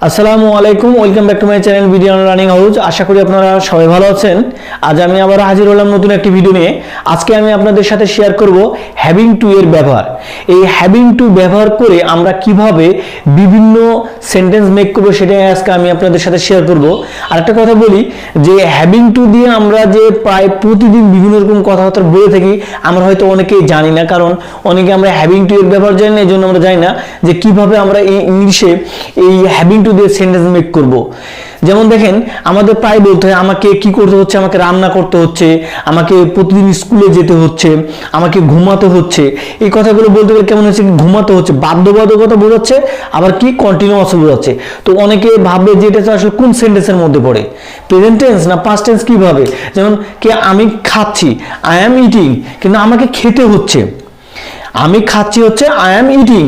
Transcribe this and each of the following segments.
আসসালামু আলাইকুম, welcome back to my channel video learning house. আশা করি আপনারা সবাই ভালো আছেন। আজ আমি আবার হাজির হলাম নতুন একটি ভিডিও নিয়ে। আজকে আমি আপনাদের সাথে শেয়ার করব হ্যাভিং টু এর ব্যবহার। এই হ্যাভিং টু ব্যবহার করে আমরা কিভাবে বিভিন্ন সেন্টেন্স মেক করব সেটাই আজকে আমি আপনাদের সাথে শেয়ার করব। আরেকটা কথা বলি যে হ্যাভিং টু দিয়ে আমরা যে প্রায় প্রতিদিন বিভিন্ন রকম কথাবার্তা বলে থাকি, আমরা হয়তো অনেকেই জানি না, কারণ অনেকে আমরা হ্যাভিং টু এর ব্যবহার জানি না, এই জন্য আমরা জানি না যে কিভাবে আমরা এই ইংলিশে এই হ্যাভিং টু দিয়ে সেন্টেন্স মেক করব। যেমন দেখেন, আমাদের প্রায় বলতে হয় আমাকে কি করতে হচ্ছে, আমাকে রান্না করতে হচ্ছে, আমাকে প্রতিদিন স্কুলে যেতে হচ্ছে, আমাকে ঘুমাতে হচ্ছে। এই কথাগুলো বলতে গেলে কেমন হচ্ছে, ঘুমাতে হচ্ছে বাধ্যবাধকতা বোঝাচ্ছে, আবার কি কন্টিনিউয়াস বোঝাচ্ছে। তো অনেকে ভাববে যে এটা আসলে কোন সেন্টেন্সের মধ্যে পড়ে, প্রেজেন্ট টেন্স না পাস্ট টেন্স কিভাবে। যেমন কি আমি খাচ্ছি, আই অ্যাম ইটিং, কিন্তু আমাকে খেতে হচ্ছে। আমি খাচ্ছি হচ্ছে আই অ্যাম ইটিং,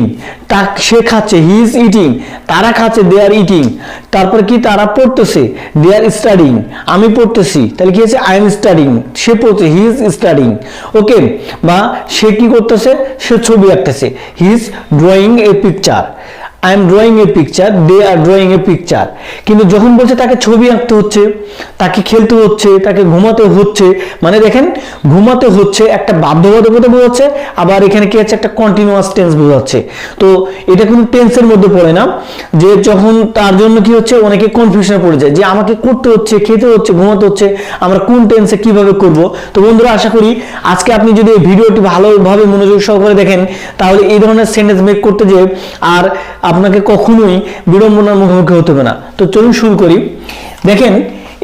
সে খাচ্ছে হি ইজ ইটিং, তারা খাচ্ছে দে আর ইটিং। তারপর কি তারা পড়তেছে দে আর স্টাডিং, আমি পড়তেছি তাহলে কি হচ্ছে আই এম স্টাডিং, সে পড়ছে হি ইজ স্টাডিং। ওকে, বা সে কি করতেছে, সে ছবি আঁকতেছে he is drawing a picture, I am drawing a picture, they are drawing a picture. কিন্তু যখন বলছে তাকে ছবি আঁকতে হচ্ছে, তাকে খেলতে হচ্ছে, তাকে ঘুমাতে হচ্ছে, মানে দেখেন ঘুমাতে হচ্ছে একটা বাধ্যবাধকতা বোঝাচ্ছে, আবার এখানে কি আছে একটা কন্টিনিউয়াস টেন্স বোঝাচ্ছে। তো এটা কোনো টেন্সের মধ্যে পড়ে না, যে যখন তার জন্য কি হচ্ছে অনেকে কনফিউশনে পড়ে যায় যে আমাকে করতে হচ্ছে, খেতে হচ্ছে, ঘুমাতে হচ্ছে, আমরা কোন টেন্সে কিভাবে করব। তো বন্ধুরা, আশা করি আজকে আপনি যদি এই ভিডিওটি ভালোভাবে মনোযোগ সহকারে দেখেন, তাহলে এই ধরনের সেন্টেন্স মেক করতে যে আর আপনাকে কখনোই বিড়ম্বনার মুখোমুখি হতে হবে না। তো চলুন শুরু করি। দেখেন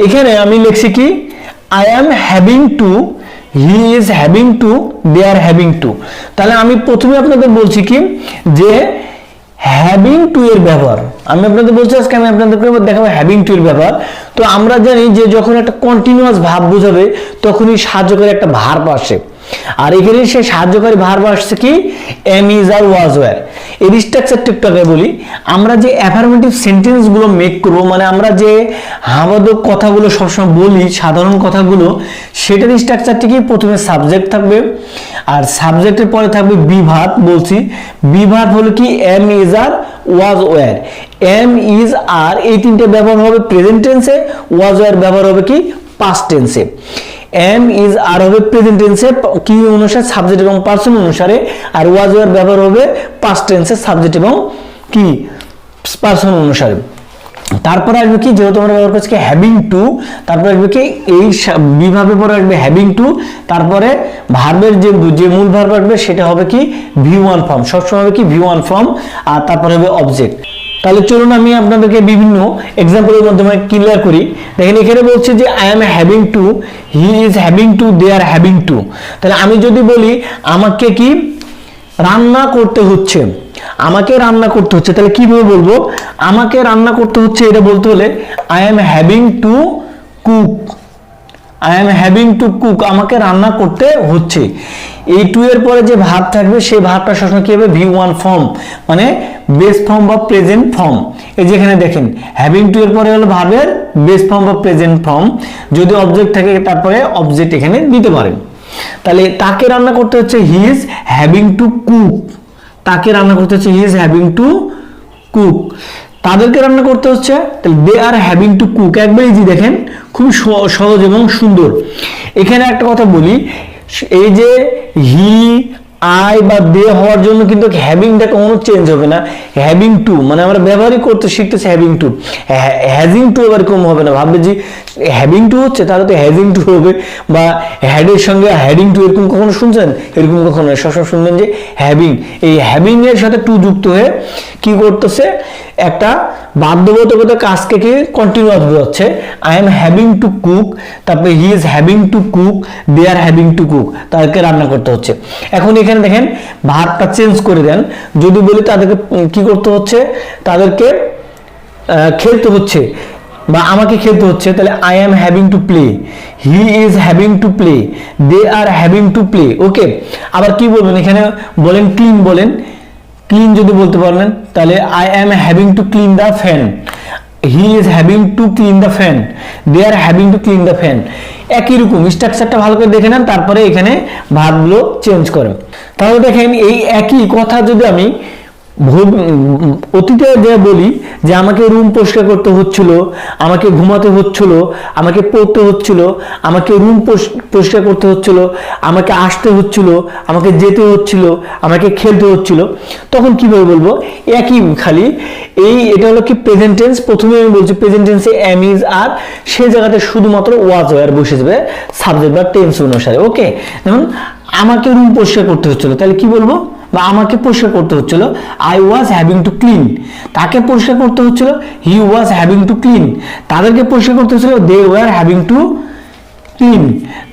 এখানে আমি লিখছি কি I am having to, he is having to, they are having to. তাহলে আমি প্রথমে আপনাদের বলছি কি যে হ্যাভিং টু এর ব্যবহার আমি আপনাদের বলছি, আজকে আমি আপনাদেরকে দেখাবো হ্যাভিং টু এর ব্যবহার। তো আমরা জানি যে যখন একটা কন্টিনিউয়াস ভাব বোঝাবে তখনই সাহায্যকারী একটা ভার্ব আসে, আর এখানে সে সাহায্যকারী ভার্ব আসছে কি am, is are was were. এর স্ট্রাকচারটা একটু আগে বলি। আমরা যে অ্যাফার্মেটিভ সেন্টেন্স গুলো মেক করবো, মানে আমরা যে হাবাদক কথাগুলো সবসময় বলি, সাধারণ কথাগুলো, সেটার স্ট্রাকচারটি কি প্রথমে সাবজেক্ট থাকবে, আর সাবজেক্টের পরে থাকবে বি ভার্ব। বলছি বি ভার্ব হলো কি am, is are was were. Am, is are এই তিনটে ব্যবহার হবে প্রেজেন্ট টেন্সে, ওয়াজ ওয়্যার ব্যবহার হবে কি পাস্ট টেন্সে। এম, ইজ আর হবে প্রেজেন্ট টেন্সে কি অনুসারে, সাবজেক্ট এবং পার্সন অনুসারে, আর ওয়াজ ওয়্যার ব্যবহার হবে পাস্ট টেন্সে সাবজেক্ট এবং কি পার্সন অনুসারে। তারপরে আসবে কি, যেহেতু আমরা ব্যবহার করছি হ্যাভিং টু, তারপরে আসবে কি এই বিভাবের পরে আসবে হ্যাভিং টু, তারপরে ভার্বের যে মূল ভার্ব আসবে সেটা হবে কি ভি1 ফর্ম, সবসময় হবে কি ভি1 ফর্ম, আর তারপরে হবে অবজেক্ট। তাহলে চলুন আমি আপনাদেরকে বিভিন্ন এক্সাম্পলের মাধ্যমে ক্লিয়ার করি। দেখেন এখানে বলছে যে I am having to, he is having to, they are having to. তাহলে আমি যদি বলি আমাকে কি রান্না করতে হচ্ছে, আমাকে রান্না করতে হচ্ছে, তাহলে কিভাবে বলবো আমাকে রান্না করতে হচ্ছে, এটা বলতে হলে I am having to cook, I am having to cook, আমাকে রান্না করতে হচ্ছে। এই টু এর পরে যে ভার্ব থাকবে সেই ভার্বটা সবসময় কি হবে ভি1 ফর্ম, মানে বেস ফর্ম বা প্রেজেন্ট ফর্ম। এই যেখানে দেখেন হ্যাভিং টু এর পরে হলো ভার্বের বেস ফর্ম বা প্রেজেন্ট ফর্ম, যদি অবজেক্ট থাকে তারপরে অবজেক্ট এখানে দিতে পারেন। তাহলে তাকে রান্না করতে হচ্ছে হি ইজ হ্যাভিং টু কুক, তাকে রান্না করতে হচ্ছে হি ইজ হ্যাভিং টু কুক। তাদেরকে রান্না করতে হচ্ছে তাহলে দে আর হ্যাভিং টু কুক। একবার ইজি, দেখেন খুব সহজ এবং সুন্দর। এখানে একটা কথা বলি, এই যে হি, আই বা দে হওয়ার জন্য কিন্তু হ্যাভিংটা কোনো চেঞ্জ হবে না। হ্যাভিং টু মানে আমরা ব্যবহারই করতে শিখতেছি হ্যাভিং টু, হ্যাজিং টু এবার কম হবে না। ভাববে যে হ্যাভিং টু হচ্ছে তাহলে তো হ্যাজিং টু হবে, বা হ্যাডের সঙ্গে হ্যাডিং টু, এরকম কখনো শুনছেন? এরকম কখনো সবসময় শুনবেন যে হ্যাভিং, এই হ্যাভিং এর সাথে টু যুক্ত হয়ে কি করতেছে একটা বাধ্যবাধকতা কাজকে কি কন্টিনিউয়াস বোঝাচ্ছে। I am having to cook, তারপরে he is having to cook, they are having to cook, তাদেরকে রান্না করতে হচ্ছে। এখন এখানে দেখেন ভার্বটা চেঞ্জ করে দেন, যদি বলি তাদেরকে কি করতে হচ্ছে, তাদেরকে খেলতে হচ্ছে বা আমাকে খেলতে হচ্ছে, তাহলে I am having to play, he is having to play, they are having to play. Okay, আবার কি বলবেন এখানে বলেন ক্লিন, বলেন ক্লিন যদি বলতে পারলেন তাহলে I am having to clean the fan, he is having to clean the fan, they are having to clean the fan. একই রকম স্ট্রাকচারটা ভালো করে দেখে নেন, তারপরে এখানে ভার্বগুলো চেঞ্জ করেন। তাহলে দেখেন এই একই কথা যদি আমি অতীতে যে বলি যে আমাকে রুম পরিষ্কার করতে হচ্ছিল, আমাকে ঘুমাতে হচ্ছিল, আমাকে পড়তে হচ্ছিল, আমাকে রুম পরিষ্কার করতে হচ্ছিল, আমাকে আসতে হচ্ছিল, আমাকে যেতে হচ্ছিল, আমাকে খেলতে হচ্ছিল, তখন কিভাবে বলবো? একই খালি এটা হলো কি প্রেজেন্ট টেন্স। প্রথমে আমি বলছি প্রেজেন্ট টেন্সে এম ইজ আর, সেই জায়গাতে শুধুমাত্র ওয়াজ ওয়্যার বসে যাবে সাবজেক্ট বা টেন্স অনুসারে। ওকে, যেমন আমাকে রুম পরিষ্কার করতে হচ্ছিল, তাহলে কি বলবো? বা আমাকে পরিষ্কার করতে হচ্ছিল, I was having to clean. তাকে পরিষ্কার করতে হচ্ছিল, he was having to clean. তাদেরকে পরিষ্কার করতে হচ্ছিল, they were having to clean.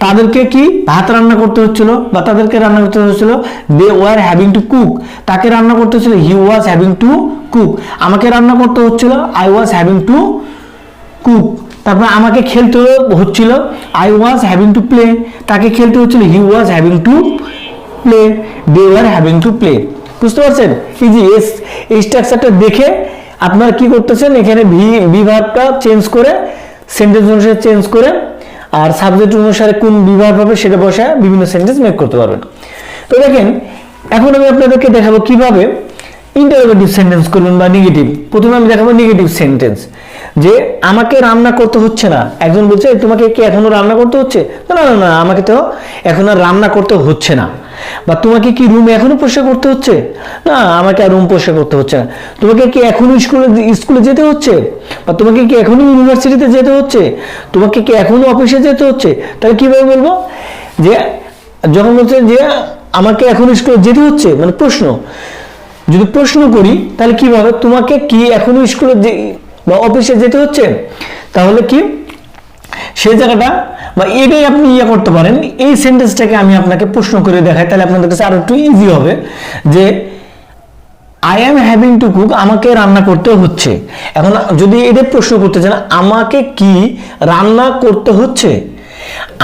তাদেরকে কি ভাত রান্না করতে হচ্ছিল বা তাদেরকে রান্না করতে হচ্ছিল, they were having to cook. তাকে রান্না করতে হচ্ছিল, he was having to cook. আমাকে রান্না করতে হচ্ছিল, I was having to cook. তারপর আমাকে খেলতে হচ্ছিল, I was having to play. তাকে খেলতে হচ্ছিল, he was having to play, they were having to play. বুঝতে পারছেন? এই স্ট্রাকচারটা দেখে আপনারা কি করতেছেন, এখানে ভি ভার্বটা চেঞ্জ করে সেন্টেন্স অনুসারে চেঞ্জ করে আর সাবজেক্ট অনুসারে কোন ভার্ব হবে সেটা বসায় বিভিন্ন সেন্টেন্স মেক করতে পারবেন। তো দেখেন, এখন আমি আপনাদেরকে দেখাবো কিভাবে ইন্টারোগেটিভ সেন্টেন্স করবেন বা নেগেটিভ। প্রথমে আমি দেখাবো নেগেটিভ সেন্টেন্স, যে আমাকে রান্না করতে হচ্ছে না। একজন বলছে তোমাকে কি এখনো রান্না করতে হচ্ছে? না না না, আমাকে তো এখন আর রান্না করতে হচ্ছে না। বা তোমাকে কি রুম এখনো পরিষ্কার করতে হচ্ছে? না, আমাকে আর রুম পরিষ্কার করতে হচ্ছে না। তোমাকে কি এখনো স্কুলে যেতে হচ্ছে? বা তোমাকে কি এখনো ইউনিভার্সিটিতে যেতে হচ্ছে? তোমাকে কি এখনো অফিসে যেতে হচ্ছে? তাহলে কিভাবে বলবো? যে যখন বলছে যে আমাকে এখন স্কুলে যেতে হচ্ছে, মানে প্রশ্ন, যদি প্রশ্ন করি তাহলে কিভাবে? তোমাকে কি এখনো স্কুলে বা অফিসে যেতে হচ্ছে? তাহলে কি সেই জায়গাটা বা এটাই আপনি করতে পারেন। এই সেন্টেন্সটাকে আমি আপনাকে প্রশ্ন করে দেখাই, তাহলে আপনাদের কাছে আরো একটু ইজি হবে। যে I am having to cook, আমাকে রান্না করতে হচ্ছে। এখন যদি এটা প্রশ্ন করতে চান, আমাকে কি রান্না করতে হচ্ছে,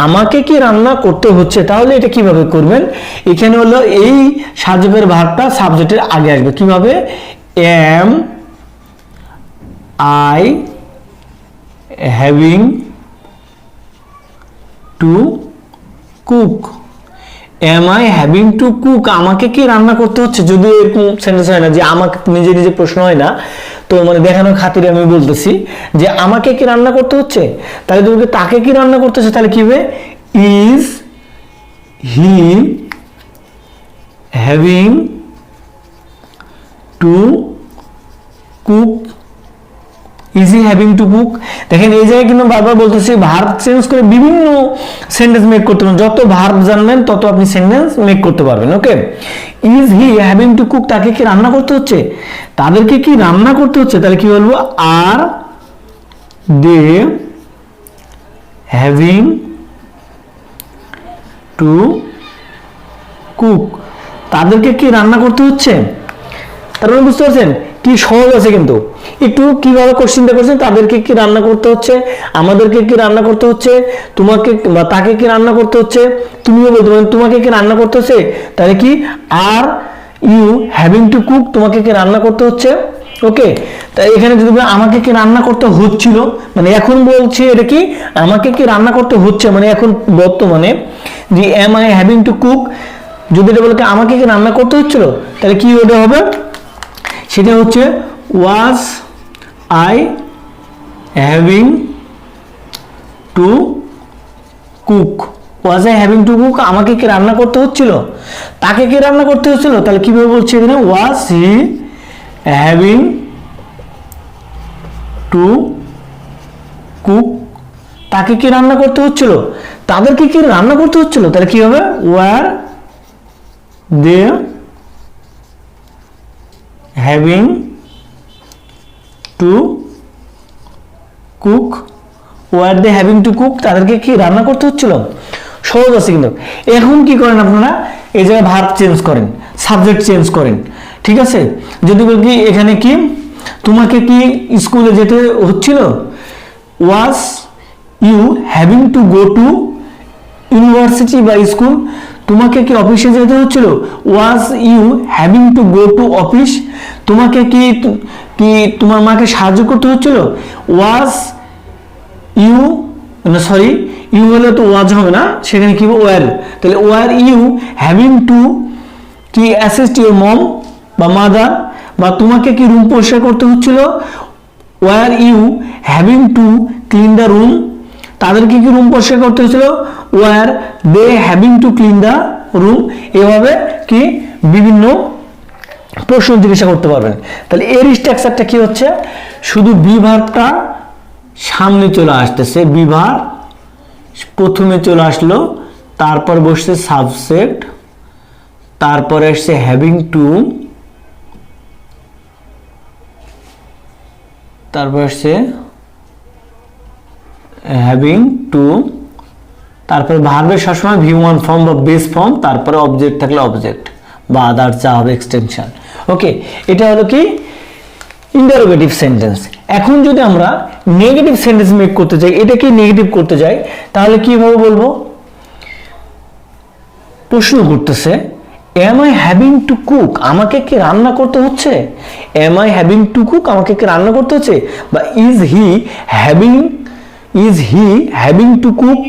আমাকে কি রান্না করতে হচ্ছে, তাহলে এটা কিভাবে করবেন? এখানে হলো এই সাবজেক্টের ভার্বটা সাবজেক্টের আগে আসবে। কিভাবে? Am I having to cook. Am I having to cook, আমাকে কি রান্না করতে হচ্ছে। যদি এরকম সেন্টেন্স হয় না, যে আমাকে নিজে নিজে প্রশ্ন হয় না, তো মানে দেখানোর খাতিরে আমি বলতেছি যে আমাকে কি রান্না করতে হচ্ছে, তাহলে তুমি তাকে কি রান্না করতে হচ্ছে, তাহলে কি হবে? Is he having to cook. Easy having to cook. দেখেন এই জায়গায় কিন্তু বারবার বলতেছি ভার্ব চেঞ্জ করে বিভিন্ন সেন্টেন্স মেক করতে পারবেন। যত ভার্ব জানবেন তত আপনি সেন্টেন্স মেক করতে পারবেন। Okay, is he having to cook, তাকে কি রান্না করতে হচ্ছে, তাদেরকে কি রান্না করতে হচ্ছে, তাহলে কি বলবো? আর দে হ্যাভিং টু কুক, তাদেরকে কি রান্না করতে হচ্ছে। তার মানে বুঝতে পারছেন কি সহজ আছে, কিন্তু একটু কিভাবে কোশ্চেনটা করছেন, তাদেরকে কি রান্না করতে হচ্ছে, আমাদেরকে কি রান্না করতে হচ্ছে, তোমাকে বা তাকে কি রান্না করতে হচ্ছে। তুমিও বলতে পারো তোমাকে কি রান্না করতে হচ্ছে, তাহলে কি are you having to cook, তোমাকে কি রান্না করতে হচ্ছে। ওকে, তাই এখানে যদি আমাকে কি রান্না করতে হচ্ছিল, মানে এখন বলছি এটা কি আমাকে কি রান্না করতে হচ্ছে, মানে এখন বর্তমানে যে am I having to cook, যদি এটা বলে আমাকে কি রান্না করতে হচ্ছিল, তাহলে কি ওটা হবে? সেটা হচ্ছে was I having to cook. Was I having to cook, আমাকে কি রান্না করতে হচ্ছিল, তাকে কি রান্না করতে হচ্ছিল, তাহলে কিভাবে বলছি এখানে? ওয়াজ হি হ্যাভিং টু কুক, তাকে কি রান্না করতে হচ্ছিল, তাদেরকে কি রান্না করতে হচ্ছিল, তাহলে কি হবে? Were they having to cook, were they having to cook, তাদেরকে কি রান্না করতে হচ্ছিল। সহজ আছে কিন্তু। এখন কি করেন আপনারা? এই জায়গায় ভার্ব চেঞ্জ করেন, সাবজেক্ট চেঞ্জ করেন। ঠিক আছে, যদি বলি কি এখানে কি তোমাকে কি স্কুলে যেতে হচ্ছিল, was you having to go to university বা স্কুল। তোমাকে কি অফিসে যেতে হচ্ছিল, was you having to go to office. তোমাকে কি কি তোমার মাকে সাহায্য করতে হচ্ছিল, ওয়াজ ইউ, না সরি ইউ হলে তো ওয়াজ হবে না, সেখানে কি ওয়ার, তাহলে ওয়ার ইউ হ্যাভিং টু কি অ্যাসিস্ট ইউর মম বা মাদার বা তোমাকে কি রুম পরিষ্কার করতে হচ্ছিল, were you having to clean the room, তাদেরকে কি রুম পরিষ্কার করতে হচ্ছিল, were they having to clean the room. এভাবে কি বিভিন্ন প্রশ্ন জিজ্ঞাসা করতে পারবেন। তাহলে এর স্ট্রাকচারটা কি হচ্ছে, শুধু বি ভার্বটা সামনে চলে আসতেছে, বি ভার্ব প্রথমে চলে আসলো, তারপর বসছে সাবজেক্ট, তারপরে আসছে হ্যাভিং টু, তারপর আসছে হ্যাভিং টু, তারপরে ভার্বের সবসময় V1 ফর্ম বা বেস ফর্ম, তারপরে অবজেক্ট থাকলে অবজেক্ট বা আদার যা হবে এক্সটেনশন। ওকে, এটা হলো কি ইন্টারোগেটিভ সেন্টেন্স। এখন যদি আমরা নেগেটিভ সেন্টেন্স মেক করতে চাই, এটাকে নেগেটিভ করতে যাই, তাহলে কিভাবে বলবো, প্রশ্ন করতেছে am I having to cook, আমাকে কি রান্না করতে হচ্ছে, am I having to cook, আমাকে কি রান্না করতে হচ্ছে, বা is he having to cook,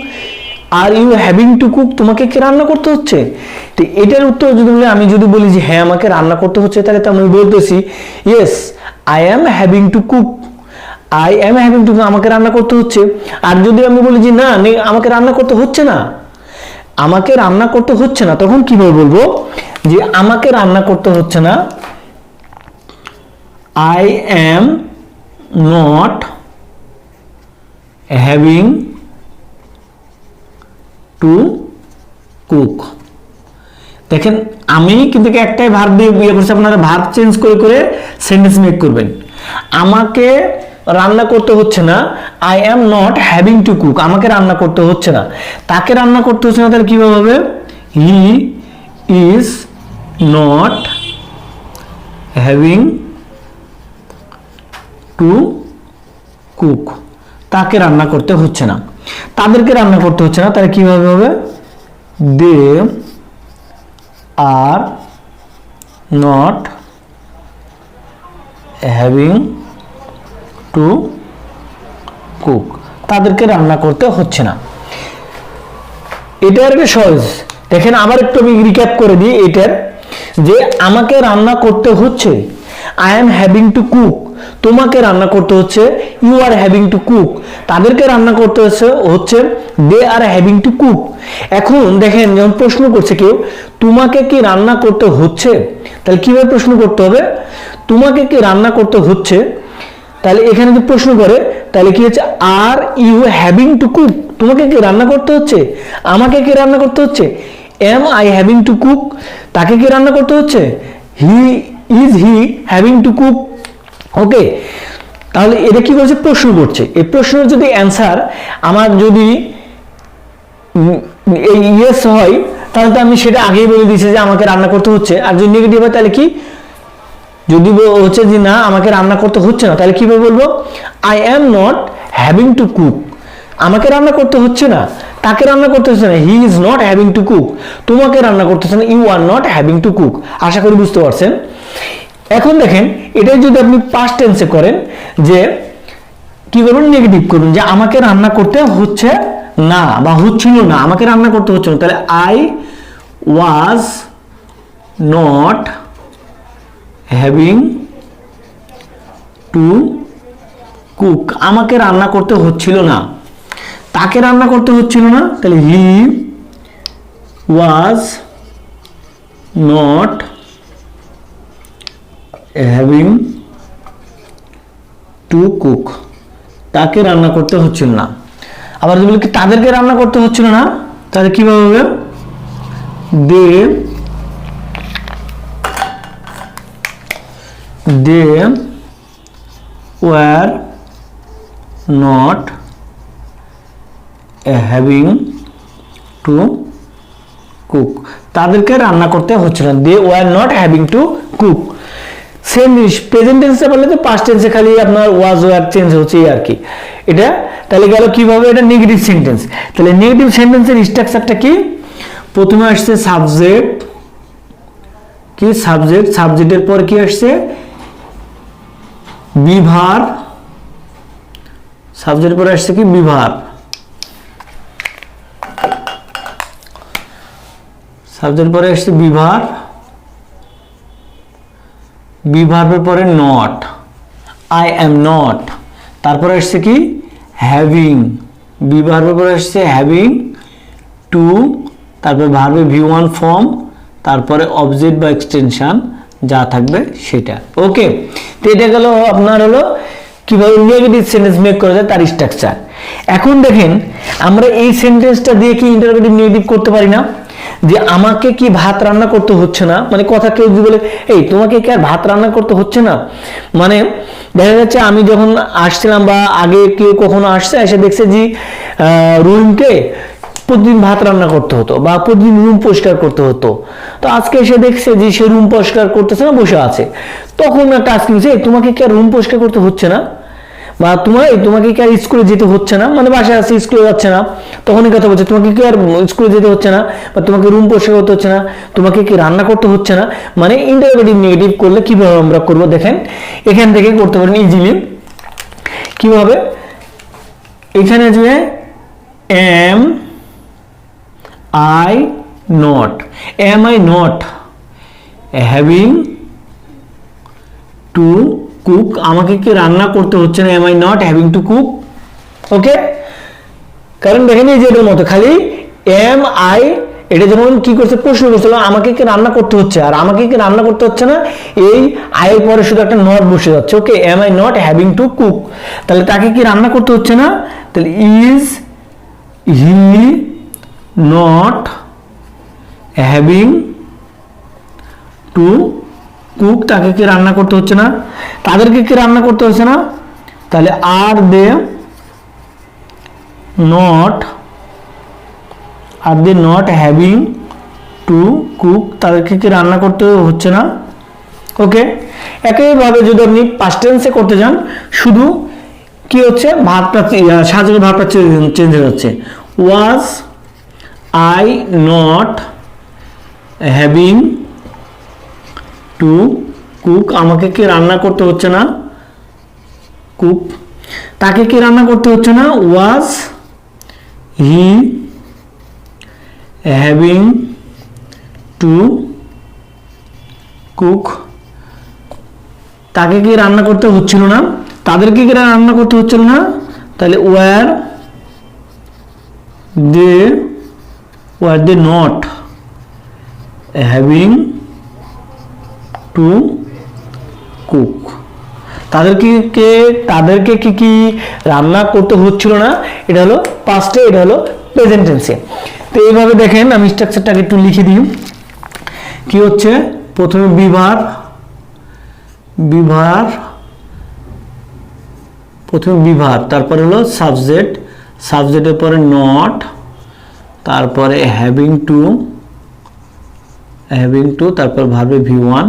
are you having to cook, তোমাকে কি রান্না করতে হচ্ছে। তো এটার উত্তর যদি বলি, আমি যদি বলি যে হ্যাঁ আমাকে রান্না করতে হচ্ছে, তাহলে তো আমি বলতেছি yes I am having to cook, I am having to cook, আমাকে রান্না করতে হচ্ছে। আর যদি আমি বলি যে না আমাকে রান্না করতে হচ্ছে না, আমাকে রান্না করতে হচ্ছে না, তখন কিভাবে বলবো যে আমাকে রান্না করতে হচ্ছে না, I am not having to cook. দেখেন আমি কিন্তু একটাই ভার্ব দিয়ে বিয়ে করছি, আপনারা ভার্ব চেঞ্জ করে করে সেন্টেন্স মেক করবেন। আমাকে রান্না করতে হচ্ছে না, I am not having to cook, আমাকে রান্না করতে হচ্ছে না, তাকে রান্না করতে হচ্ছে না, তাহলে কিভাবে হবে, হি is not having to cook, তাকে রান্না করতে হচ্ছে না, তাদেরকে রান্না করতে হচ্ছে না, তাহলে কিভাবে হবে, they are not having to cook, তাদেরকে রান্না করতে হচ্ছে না। এটার একটা সহজ, দেখেন আবার একটু আমি রিক্যাপ করে দিই এটার, যে আমাকে রান্না করতে হচ্ছে, I am having to cook, তোমাকে রান্না করতে হচ্ছে, you are having to cook, তাদেরকে রান্না করতে হচ্ছে, they are having to cook. এখন দেখেন যখন প্রশ্ন করছে কেউ তোমাকে কি রান্না করতে হচ্ছে, তাহলে কিভাবে প্রশ্ন করতে হবে, তোমাকে কি রান্না করতে হচ্ছে, তাহলে এখানে যে প্রশ্ন করে তাহলে কি হচ্ছে, are you having to cook, তোমাকে কি রান্না করতে হচ্ছে, আমাকে কি রান্না করতে হচ্ছে, am I having to cook, তাকে কি রান্না করতে হচ্ছে, he having to cook. Okay, তাহলে এটা কি বলছে, প্রশ্ন করছে, এই প্রশ্নের যদি অ্যান্সার আমার যদি এই ইয়েস হয়, তাহলে তো আমি সেটা আগেই বলে দিয়েছি যে আমাকে রান্না করতে হচ্ছে। আর যদি নেগেটিভ হয় তাহলে কি, যদি হচ্ছে যে না আমাকে রান্না করতে হচ্ছে না, তাহলে কিভাবে বলবো, I am not having to cook, আমাকে রান্না করতে হচ্ছে না, তাকে রান্না করতে হচ্ছে না, he is not having to cook, তোমাকে রান্না করতেছে না, you are not having to cook. আশা করি বুঝতে পারছেন। এখন দেখেন এটাই যদি আপনি পাস্ট টেন্সে করেন, যে কি করবেন, নেগেটিভ করবেন, যে আমাকে রান্না করতে হচ্ছে না বা হচ্ছিল না, আমাকে রান্না করতে হচ্ছে না, তাহলে I was not having to cook, আমাকে রান্না করতে হচ্ছিল না, তাকে রান্না করতে হচ্ছিল না, তাহলে he was not having to cook, তাকে রান্না করতে হচ্ছিল না। আবার যদি বলি তাদেরকে রান্না করতে হচ্ছিল না, তাহলে কিভাবে হবে, they were not having to cook, তাদেরকে রান্না করতে হচ্ছে না, they were not having to cook. Same জিনিস প্রেজেন্ট টেন্সে বললে তো পাস্ট টেন্সে খালি আপনার ওয়াজ ওয়ার চেঞ্জ হচ্ছে আর কি। এটা তাহলে গেল কিভাবে, এটা নেগেটিভ সেন্টেন্স। তাহলে নেগেটিভ সেন্টেন্সের স্ট্রাকচারটা কি, প্রথমে আসছে সাবজেক্ট, কি সাবজেক্ট, সাবজেক্টের পর কি আসছে বিভার, সাবজেক্টের পরে আসছে কি বিভার, সাবজেক্টের পরে আসছে বিভার, বি ভার্বের পরে নট, আই অ্যাম নট, তারপরে আসছে কি হ্যাভিং, বি ভার্বের পরে আসছে হ্যাভিং টু, তারপরে ভার্বে ভি ওয়ান ফর্ম, তারপরে অবজেক্ট বা এক্সটেনশন যা থাকবে সেটা। ওকে, তো এটা গেল আপনার হলো কিভাবে নেগেটিভ সেন্টেন্স মেক করা যায় তার স্ট্রাকচার। এখন দেখেন আমরা এই সেন্টেন্সটা দিয়ে কি ইন্টারোগেটিভ নেগেটিভ করতে পারি না? যে আমাকে কি ভাত রান্না করতে হচ্ছে না, মানে কথা কেউ যদি বলে এই তোমাকে কি আর ভাত রান্না করতে হচ্ছে না, মানে দেখা যাচ্ছে আমি যখন আসছিলাম বা আগে কেউ কখনো আসছে এসে দেখছে যে রুমকে প্রতিদিন ভাত রান্না করতে হতো বা প্রতিদিন রুম পরিষ্কার করতে হতো, তো আজকে এসে দেখছে যে সে রুম পরিষ্কার করতেছে না, বসে আছে, তখন একটা আজকে তোমাকে কি আর রুম পরিষ্কার করতে হচ্ছে না, বা তোমাকে কি আর স্কুলে যেতে হচ্ছে না, মানে বাসায় আছে স্কুলে যাচ্ছে না, তখনই কথা বলছে তোমাকে কি আর স্কুলে যেতে হচ্ছে না, বা তোমাকে রুম পরিষ্কার করতে হচ্ছে না, তোমাকে কি রান্না করতে হচ্ছে না, মানে ইন্টারোগেটিভ নেগেটিভ করলে কিভাবে আমরা করব দেখেন, এখান থেকে করতে পারেন ইজিলি। কিভাবে? এখানে যে M I not, am I not having to cook, আমাকে কি রান্না করতে হচ্ছে না, am I not having to cook? ওকে, কারণ দেখেন এই যে এর মতো খালি am I, এটা যেমন কি করছে প্রশ্ন করছিল আমাকে কি রান্না করতে হচ্ছে, আর আমাকে কি রান্না করতে হচ্ছে না, এই I এর পরে শুধু একটা নট বসে যাচ্ছে। ওকে, am I not having to cook, তাহলে তাকে কি রান্না করতে হচ্ছে না, তাহলে is he not having to cook, তাকে কি রান্না করতে হচ্ছে না, তাদেরকে কি রান্না করতে হচ্ছে না, তাহলে are they not having to cook, তাদেরকে কি রান্না করতে হচ্ছে না। ওকে, একইভাবে যদি আপনি পাস্ট টেন্সে করতে যান শুধু কি হচ্ছে ভার্বটা সাহায্যের ভার্বটা চেঞ্জ হয়ে যাচ্ছে, was I not having to cook, আমাকে কি রান্না করতে হচ্ছে না, cook, তাকে কি রান্না করতে হচ্ছে না, was he having to cook, তাকে কি রান্না করতে হচ্ছিল না, তাদেরকে কি রান্না করতে হচ্ছিল না, তাহলে were they not having to cook, তাদেরকে কি রান্না করতে হচ্ছিল না, এটা হলো পাস্টে, এটা হলো প্রেজেন্ট টেন্সে। তো এইভাবে দেখেন আমি স্ট্রাকচারটাকে একটু লিখে দিই। কি হচ্ছে প্রথমে বিভার, তারপরে হলো সাবজেক্টের পরে নট, তারপরে হ্যাভিং টু, তারপর ভার্বে ভি ওয়ান,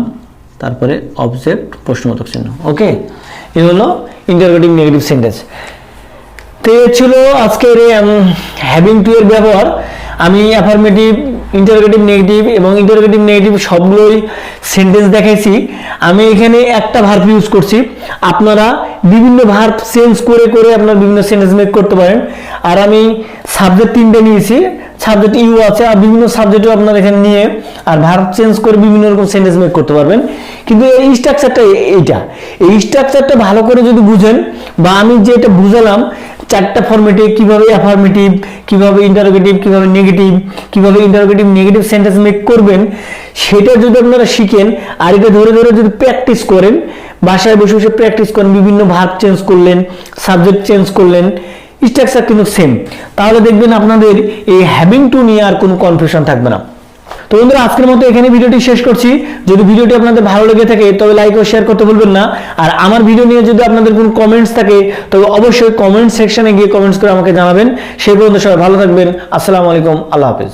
তারপরে অবজেক্ট প্রশ্নবোধক চিহ্ন। ওকে, এ হলো ইন্টারোগেটিভ নেগেটিভ সেন্টেন্স। তো এ ছিল আজকের হ্যাভিং টু এর ব্যবহার। আমি অ্যাফার্মেটিভ, ইন্টারোগেটিভ নেগেটিভ এবং ইন্টারোগেটিভ নেগেটিভ সবগুলোই সেন্টেন্স দেখাইছি। আমি এখানে একটা ভার্ব ইউজ করছি, আপনারা বিভিন্ন ভার্ব চেঞ্জ করে আপনারা বিভিন্ন সেন্টেন্স মেক করতে পারেন। আর আমি সাবজেক্ট 3টে নিয়েছি, সাবজেক্ট ইউ আছে, আর বিভিন্ন সাবজেক্টও আপনারা এখানে নিয়ে আর ভার্ব চেঞ্জ করে বিভিন্ন রকম সেন্টেন্স মেক করতে পারবেন। কিন্তু এই স্ট্রাকচারটা এই স্ট্রাকচারটা ভালো করে যদি বুঝেন, বা আমি যেটা বুঝালাম 4টা ফরম্যাটে কিভাবে অ্যাফার্মেটিভ, কিভাবে ইন্টারোগেটিভ, কিভাবে নেগেটিভ, কিভাবে ইন্টারোগেটিভ নেগেটিভ সেন্টেন্স মেক করবেন, সেটা যদি আপনারা শিখেন আর এটা ধরে যদি প্র্যাকটিস করেন, বাসায় বসে প্র্যাকটিস করেন, বিভিন্ন ভার্ব চেঞ্জ করলেন, সাবজেক্ট চেঞ্জ করলেন, স্ট্রাকচার কিন্তু সেম, তাহলে দেখবেন আপনাদের এই হ্যাভিং টু নিয়ে আর কোনো কনফিউশন থাকবে না। তো বন্ধুরা, আজকের মতো এখানে ভিডিওটি শেষ করছি। যদি ভিডিওটি আপনাদের ভালো লেগে থাকে তবে লাইক ও শেয়ার করতে ভুলবেন না। আর আমার ভিডিও নিয়ে যদি আপনাদের কোনো কমেন্টস থাকে তবে অবশ্যই কমেন্ট সেকশনে গিয়ে কমেন্টস করে আমাকে জানাবেন। সেই পর্যন্ত সবাই ভালো থাকবেন। আসসালামু আলাইকুম, আল্লাহ হাফেজ।